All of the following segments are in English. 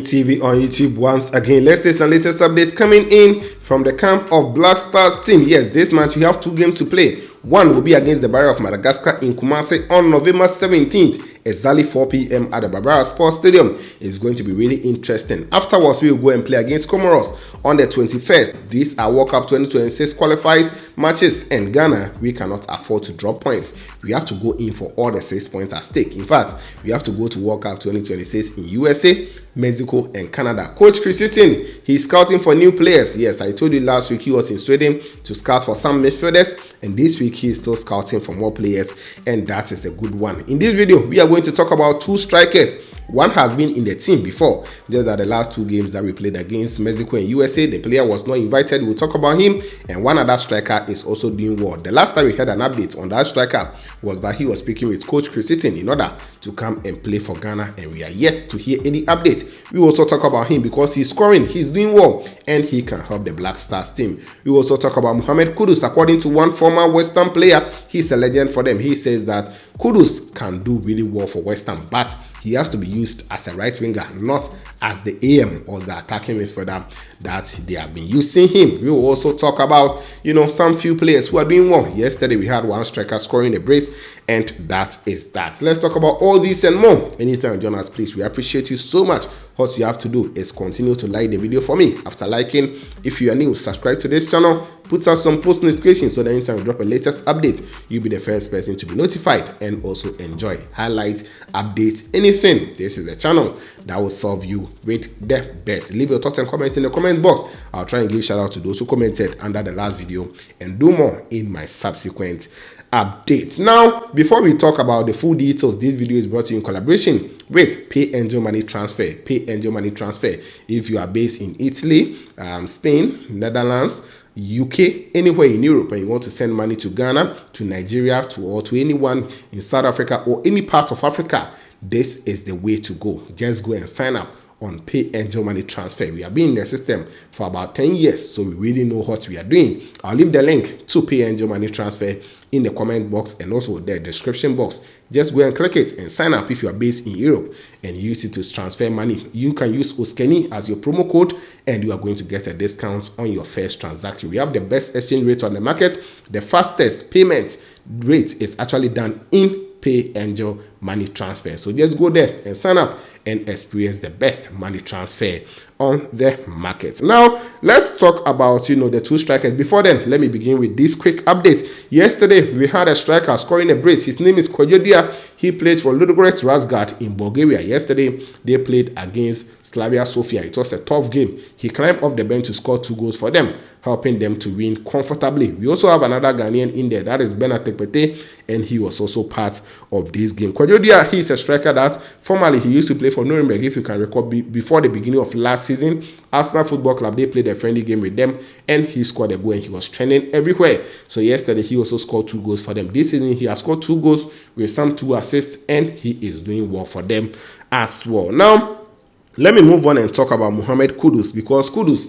TV on YouTube once again. Let's take some latest updates coming in from the camp of Black Stars team. Yes, this match we have 2 games to play. One will be against the Barrier of Madagascar in Kumasi on November 17th, exactly 4 p.m. at the Barbara Sports Stadium. It's going to be really interesting. Afterwards, we will go and play against Comoros on the 21st. These are World Cup 2026 qualifiers matches, and Ghana, we cannot afford to drop points. We have to go in for all the 6 points at stake. In fact, we have to go to World Cup 2026 in USA, Mexico, and Canada. Coach Chris Hughton, he's scouting for new players. Yes, I told you last week he was in Sweden to scout for some midfielders, and this week he is still scouting for more players, and that is a good one. In this video, we are going to talk about 2 strikers. One has been in the team before, just that the last 2 games that we played against Mexico and USA, the player was not invited. We'll talk about him, and one other striker is also doing well. The last time we had an update on that striker was that he was speaking with Coach Chris Hughton in order to come and play for Ghana, and we are yet to hear any update. We also talk about him because he's scoring, he's doing well, and he can help the Black Stars team. We also talk about Mohammed Kudus. According to one former West Ham player, he's a legend for them. He says that Kudus can do really well for West Ham, but he has to be used as a right winger, not as the AM or the attacking midfielder that they have been using him. We will also talk about, some few players who are doing well. Yesterday we had one striker scoring a brace, and that is that. Let's talk about all this and more. Anytime you join us, please, we appreciate you so much. What you have to do is continue to like the video for me. After liking, if you are new, subscribe to this channel, put out some post notifications so that anytime we drop a latest update, you'll be the first person to be notified, and also enjoy highlights, updates, anything. This is a channel that will serve you with the best. Leave your thoughts and comments in the comment box. I'll try and give shout out to those who commented under the last video, and do more in my subsequent updates. Now, before we talk about the full details, this video is brought to you in collaboration with Pay Angel Money Transfer. Pay Angel Money Transfer. If you are based in Italy, Spain, Netherlands, UK, anywhere in Europe, and you want to send money to Ghana, to Nigeria, or to anyone in South Africa or any part of Africa, this is the way to go. Just go and sign up on Pay Angel Money Transfer. We have been in the system for about 10 years, so we really know what we are doing. I'll leave the link to Pay Angel Money Transfer in the comment box and also the description box. Just go and click it and sign up if you are based in Europe and use it to transfer money. You can use OSIKANI as your promo code, and you are going to get a discount on your first transaction. We have the best exchange rate on the market. The fastest payment rate is actually done in Pay Angel Money Transfer. So just go there and sign up and experience the best money transfer on the market. Now, let's talk about, the 2 strikers. Before then, let me begin with this quick update. Yesterday, we had a striker scoring a brace. His name is Kudus. He played for Ludogorets Razgrad in Bulgaria. Yesterday, they played against Slavia Sofia. It was a tough game. He climbed off the bench to score 2 goals for them, helping them to win comfortably. We also have another Ghanaian in there, that is Bernard Tekpete, and he was also part of this game. Kudus, he is a striker that formerly he used to play for Nuremberg, if you can recall, before the beginning of last season. Arsenal Football Club, they played a friendly game with them, and he scored a goal, and he was trending everywhere. So yesterday, he also scored 2 goals for them. This season, he has scored 2 goals with some 2 assists, and he is doing well for them as well. Now, let me move on and talk about Mohammed Kudus, because Kudus,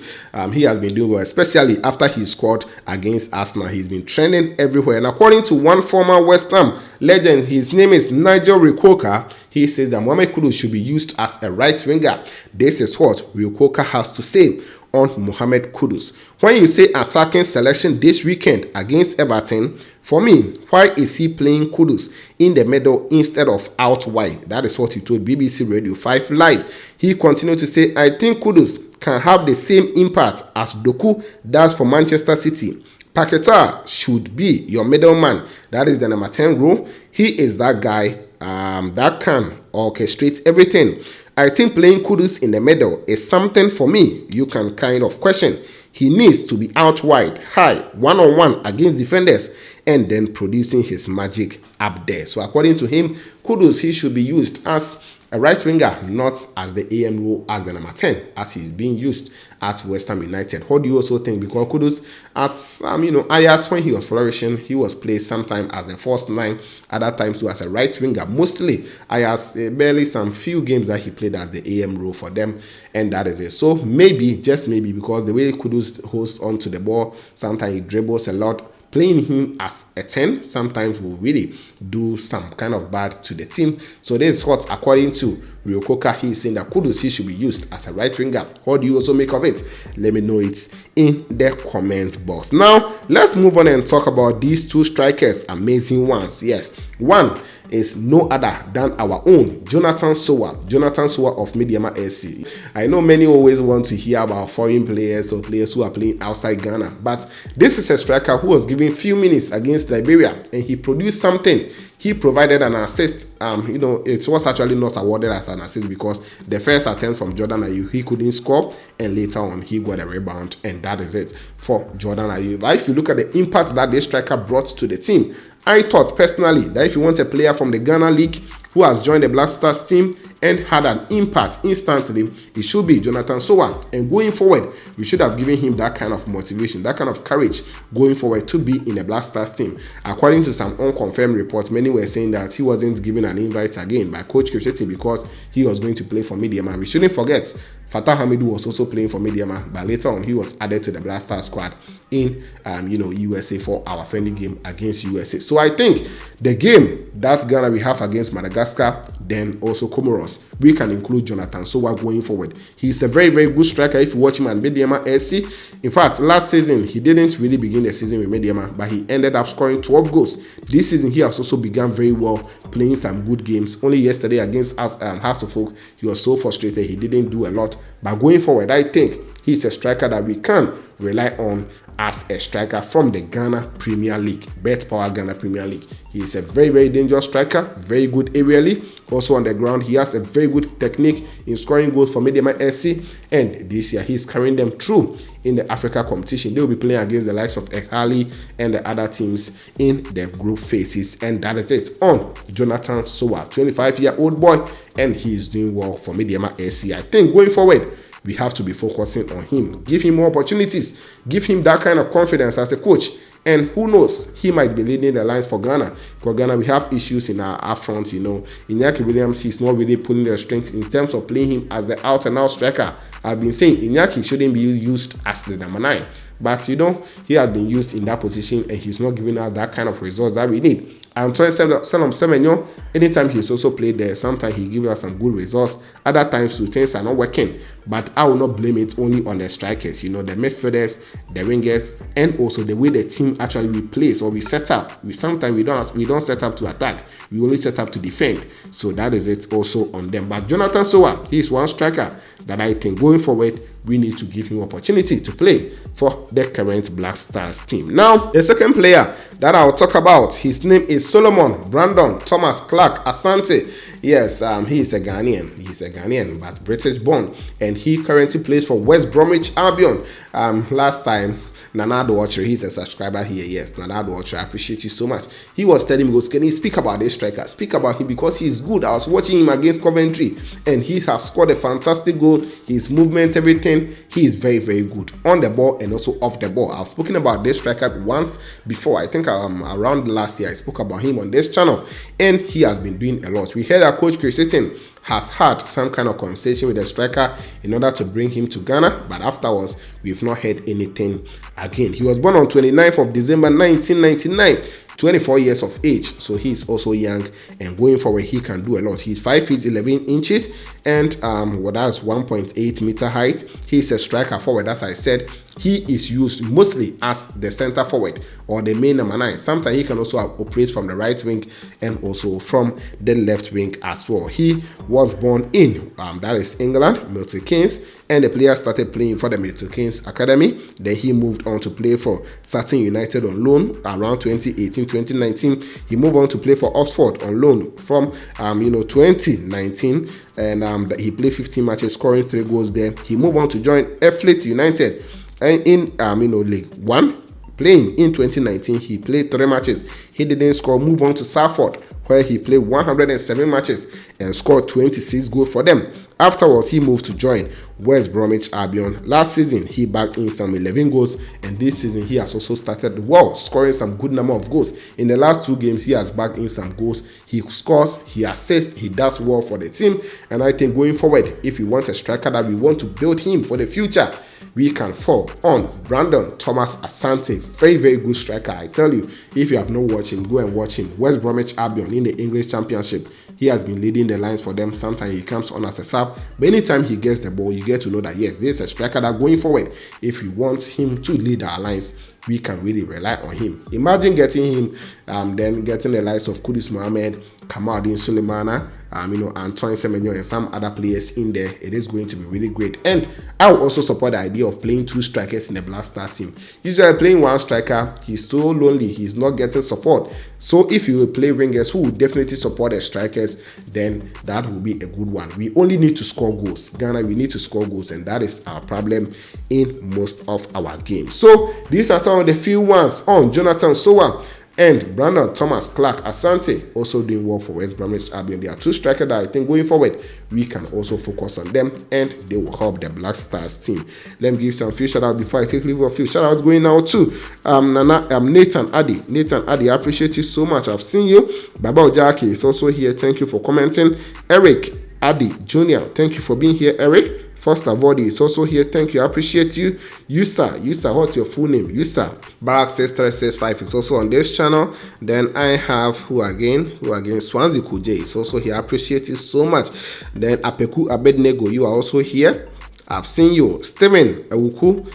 he has been doing well, especially after he scored against Arsenal. He's been trending everywhere. And according to one former West Ham legend, his name is Nigel Rikoka, he says that Mohammed Kudus should be used as a right winger. This is what Rikoka has to say on Mohammed Kudus. When you say attacking selection this weekend against Everton, for me, why is he playing Kudus in the middle instead of out wide? That is what he told BBC Radio 5 Live. He continued to say, I think Kudus can have the same impact as Donku does for Manchester City. Paqueta should be your middleman. That is the number 10 role. He is that guy that can orchestrate everything. I think playing Kudus in the middle is something for me you can kind of question. He needs to be out wide, high, one-on-one against defenders, and then producing his magic up there. So according to him, Kudus, he should be used as a right winger, not as the AM role as the number 10, as he's being used at West Ham United. What do you also think? Because Kudus at Ajax, when he was flourishing, he was played sometimes as a false 9, other times too as a right winger. Mostly Ajax, barely some few games that he played as the AM role for them, and that is it. So maybe, just maybe, because the way Kudus holds onto the ball, sometimes he dribbles a lot, playing him as a 10 sometimes will really do some kind of bad to the team. So this is what, according to Ryokoka, he is saying that Kudus, he should be used as a right winger. What do you also make of it? Let me know it in the comment box. Now, let's move on and talk about these two strikers, amazing ones. Yes, one is no other than our own Jonathan Sowa of Mediama SC. I know many always want to hear about foreign players or players who are playing outside Ghana, but this is a striker who was given few minutes against Liberia and he produced something. He provided an assist. It was actually not awarded as an assist because the first attempt from Jordan Ayew, he couldn't score, and later on he got a rebound, and that is it for Jordan Ayew. But if you look at the impact that this striker brought to the team, I thought personally that if you want a player from the Ghana League who has joined the Black Stars team and had an impact instantly, it should be Jonathan Sowa. And going forward, we should have given him that kind of motivation, that kind of courage going forward to be in the Black Stars team. According to some unconfirmed reports, many were saying that he wasn't given an invite again by Coach Krisheti because he was going to play for Mediama. We shouldn't forget, Fatah Hamidu was also playing for Mediama, but later on he was added to the Black Stars squad in USA for our friendly game against USA. So I think the game that Ghana we have against Madagascar, then also Comoros, we can include Jonathan Sowa going forward. He's a very, very good striker if you watch him at Mediama SC. In fact, last season he didn't really begin the season with Mediama, but he ended up scoring 12 goals. This season he has also begun very well, playing some good games. Only yesterday against us, House of Folk, he was so frustrated he didn't do a lot. But going forward, I think he's a striker that we can rely on as a striker from the Ghana Premier League, Bet Power Ghana Premier League. He is a very, very dangerous striker, very good aerially. Also on the ground, he has a very good technique in scoring goals for Mediama SC. And this year, he's carrying them through in the Africa competition. They will be playing against the likes of Ekhali and the other teams in the group phases. And that is it on Jonathan Sowa, 25-year-old boy, and he is doing well for Mediama SC. I think going forward, we have to be focusing on him. Give him more opportunities. Give him that kind of confidence as a coach. And who knows, he might be leading the lines for Ghana. For Ghana, we have issues in our front, Iñaki Williams, he's not really putting their strength in terms of playing him as the out-and-out striker. I've been saying Iñaki shouldn't be used as the number 9. But, he has been used in that position and he's not giving us that kind of results that we need. Antoine Semenyo, anytime he's also played there, sometimes he gives us some good results. Other times, things are not working. But I will not blame it only on the strikers, the midfielders, the wingers, and also the way the team actually plays or we set up. Sometimes we don't set up to attack. We only set up to defend. So that is it also on them. But Jonathan Sowa, he is one striker that I think going forward, we need to give him opportunity to play for the current Black Stars team. Now, the second player that I'll talk about, his name is Solomon Brandon Thomas Clark Asante. Yes, he is a Ghanaian. He's a Ghanaian, but British born, and he currently plays for West Bromwich Albion. Last time, Nana Watcher, he's a subscriber here. Yes, Nana Watcher, I appreciate you so much. He was telling me, can you speak about this striker? Speak about him because he's good. I was watching him against Coventry and he has scored a fantastic goal. His movement, everything, he is very, very good on the ball and also off the ball. I've spoken about this striker once before. I think around last year, I spoke about him on this channel and he has been doing a lot. We heard that Coach Chris has had some kind of conversation with the striker in order to bring him to Ghana, but afterwards, we've not heard anything again. He was born on 29th of December 1999, 24 years of age, so he's also young, and going forward, he can do a lot. He's 5 feet 11 inches, and that's 1.8 meter height. He's a striker forward, as I said. He is used mostly as the center forward or the main number 9. Sometimes he can also operate from the right wing and also from the left wing as well. He was born in that is England, Milton Keynes, and the player started playing for the Milton Keynes Academy. Then he moved on to play for Sutton United on loan around 2018-2019. He moved on to play for Oxford on loan from 2019, and he played 15 matches, scoring 3 goals there. He moved on to join Athletes United in League 1. Playing in 2019, he played 3 matches. He didn't score. Move on to Salford, where he played 107 matches and scored 26 goals for them. Afterwards, he moved to join West Bromwich Albion. Last season, he bagged in some 11 goals, and this season, he has also started well, scoring some good number of goals. In the last 2 games, he has bagged in some goals. He scores, he assists, he does well for the team, and I think going forward, if we want a striker that we want to build him for the future, we can fall on Brandon Thomas Asante. Very, very good striker. I tell you, if you have not watched him, go and watch him. West Bromwich Albion in the English Championship. He has been leading the lines for them. Sometimes he comes on as a sub, but anytime he gets the ball, you get to know that yes, this is a striker that going forward, if you want him to lead our lines, we can really rely on him. Imagine getting him, then getting the likes of Kudus, Mohammed, Kamaldeen Sulemana, Antoine Semenyo, and some other players in there. It is going to be really great. And I will also support the idea of playing 2 strikers in the Black Stars team. Usually playing 1 striker, he's so lonely, he's not getting support. So if you will play wingers who will definitely support the strikers, then that will be a good one. We only need to score goals. Ghana, we need to score goals, and that is our problem in most of our games. So these are some of the few ones on Jonathan Sowa and Brandon Thomas Clark Asante, also doing well for West Bromwich Albion. They are 2 strikers that I think going forward we can also focus on them, and they will help the Black Stars team. Let me give some few shout out before I take leave of few shout out going now to Nathan Addy. Nathan Addy, I appreciate you so much. I've seen you. Baba Ojaki is also here. Thank you for commenting. Eric Addy Jr., thank you for being here, Eric. Foster Vodi is also here. Thank you. I appreciate you. Yusa, what's your full name? Yusa. Barak 6365 is also on this channel. Then I have who again? Swansea Kuje is also here. I appreciate you so much. Then Apeku Abednego, you are also here. I've seen you. Stephen Mauku,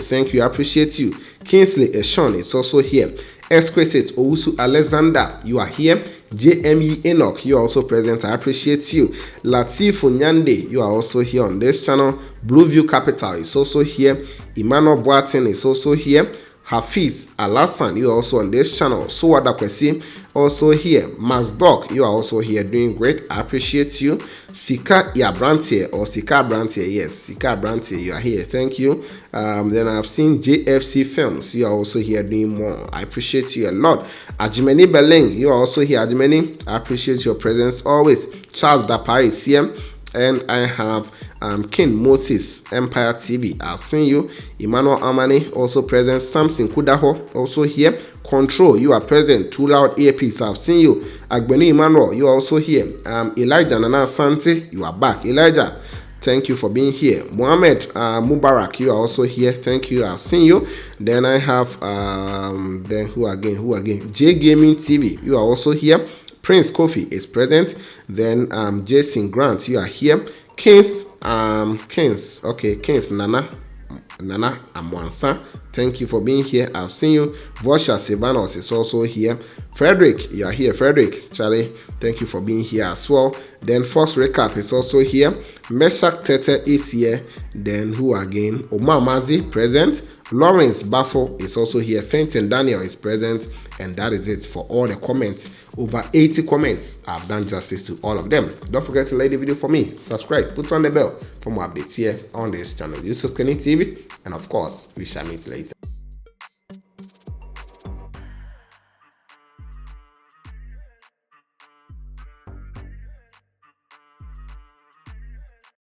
thank you. I appreciate you. Kingsley Eshon is also here. Esquisite Owusu Alexander, you are here. JME Enoch, you are also present. I appreciate you. Latif Nyande, you are also here on this channel. Blueview Capital is also here. Emmanuel Boatin is also here. Hafiz Alasan, you are also on this channel. Suwada Kwesi, also here. Max Doc, you are also here doing great. I appreciate you. Sika Yabrantie or Sika Brantie, yes, Sika Brantie, you are here. Thank you. Then I've seen JFC Films, you are also here doing more. I appreciate you a lot. Ajimeni Beleng, you are also here. Ajimeni, I appreciate your presence always. Charles Dapa is here. And I have King Moses, Empire TV. I've seen you. Emmanuel Amani also present. Samson Kudaho also here. Control, you are present. Too Loud Earpiece, I've seen you. Agbeni Emmanuel, you are also here. Elijah Nana Asante, you are back. Elijah, thank you for being here. Mohammed Mubarak, you are also here. Thank you. I've seen you. Then I have then who again? J Gaming TV, you are also here. Prince Kofi is present. Then Jason Grant, you are here. Kings Nana Amwansa, thank you for being here. I've seen you. Vosha Sebanos is also here. Frederick, you are here. Frederick, Charlie, thank you for being here as well. Then First Recap is also here. Meshak Tete is here. Then who again? Omar Mazi, present. Lawrence Baffo is also here. Fenton Daniel is present. And that is it for all the comments. Over 80 comments. I've done justice to all of them. Don't forget to like the video for me. Subscribe. Put on the bell for more updates here on this channel. This is OSIKANI TV. And of course, we shall meet later.